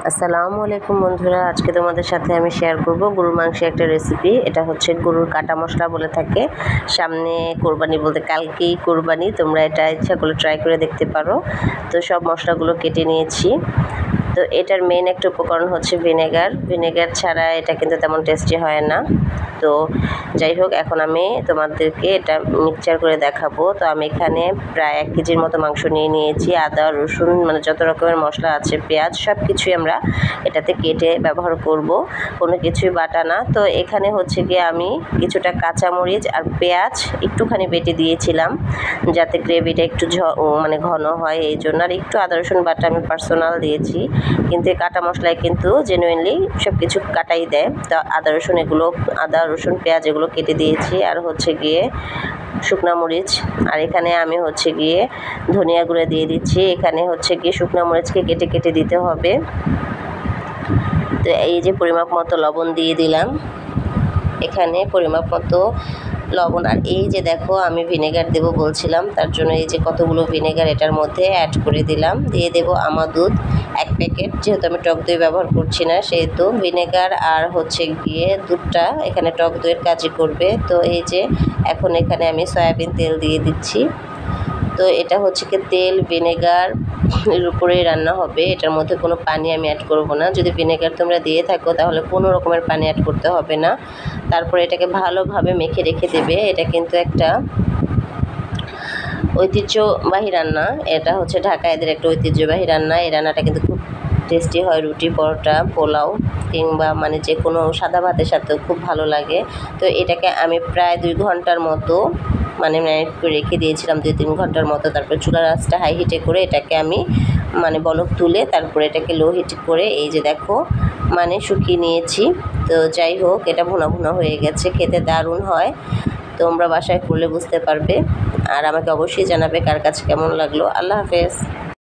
আসসালামু আলাইকুম বন্ধুরা, আজকে তোমাদের সাথে আমি শেয়ার করব গরুর মাংসের একটা রেসিপি। এটা হচ্ছে গরুর কাটা মশলা বলে থাকে। সামনে কোরবানি, বলতে কালকেই কোরবানি। তোমরা এটা ইচ্ছা করলে ট্রাই করে দেখতে পারো। তো সব মশলাগুলো কেটে নিয়েছি। তো এটার মেন একটা উপকরণ হচ্ছে ভিনেগার ছাড়া এটা কিন্তু তেমন টেস্টি হয় না। তো যাই হোক, এখন আমি তোমাদেরকে এটা মিক্সচার করে দেখাবো। তো আমি এখানে প্রায় 1 কেজির মতো মাংস নিয়ে নিয়েছি। আদা, রসুন, মানে যত রকমের মশলা আছে, পেঁয়াজ, সব কিছুই আমরা এটাতে কেটে ব্যবহার করব, কোনো কিছুই বাটা না। তো এখানে হচ্ছে গিয়ে আমি কিছুটা কাঁচামরিচ আর পেঁয়াজ একটুখানি বেটে দিয়েছিলাম, যাতে গ্রেভিটা একটু মানে ঘন হয়, এই জন্য। আর একটু আদা রসুন বাটা আমি পার্সোনাল দিয়েছি, কিন্তু এই কাটা মশলায় কিন্তু জেনুইনলি সব কিছু কাটাই দেয়। তো আদা রসুন পেঁয়াজ এগুলো কেটে দিয়েছি। আর হচ্ছে গিয়ে শুকনা মরিচ, আর এখানে আমি হচ্ছে গিয়ে ধনিয়া গুঁড়ো দিয়ে দিচ্ছি। এখানে হচ্ছে গিয়ে শুকনা মরিচকে কেটে কেটে দিতে হবে। তো এই যে পরিমাপ মতো লবণ দিয়ে দিলাম, এখানে পরিমাপ মতো লবণ। আর এই যে দেখো, আমি ভিনেগার দেবো বলছিলাম, তার জন্য এই যে কতগুলো ভিনেগার এটার মধ্যে অ্যাড করে দিলাম। দিয়ে দেবো আমা দুধ 1 প্যাকেট, যেহেতু আমি টক দই ব্যবহার করছি না, সেহেতু ভিনেগার আর হচ্ছে গিয়ে দুধটা এখানে টক দইয়ের কাজই করবে। তো এই যে এখন এখানে আমি সয়াবিন তেল দিয়ে দিচ্ছি। তো এটা হচ্ছে কি তেল ভিনেগার এর উপরেই রান্না হবে, এটার মধ্যে কোনো পানি আমি অ্যাড করব না। যদি ভিনেগার তোমরা দিয়ে থাকো তাহলে কোনো রকমের পানি অ্যাড করতে হবে না। তারপরে এটাকে ভালোভাবে মেখে রেখে দেবে। এটা কিন্তু একটা ঐতিহ্যবাহী রান্না, এটা হচ্ছে ঢাকাইদের একটা ঐতিহ্যবাহী রান্না। এই রান্নাটা কিন্তু খুব টেস্টি হয়, রুটি, পরোটা, পোলাও কিংবা মানে যে কোনো সাদা ভাতের সাথেও খুব ভালো লাগে। তো এটাকে আমি প্রায় 2 ঘন্টার মতো ম্যারিনেট করে রেখে দিয়েছিলাম, 2-3 ঘন্টার মতো। তারপর চুলার আঁচটা হাই হিটে করে এটাকে আমি বলক তুলে তারপরে এটাকে লো হিট করে এই যে দেখো শুকিয়ে নিয়েছি। তো যাই হোক, এটা ভুনা ভুনা হয়ে গেছে, খেতে দারুণ হয়। তোমরা বাসায় করলে বুঝতে পারবে। আর আমাকে অবশ্যই জানাবে কার কাছে কেমন লাগলো। আল্লাহ হাফেজ।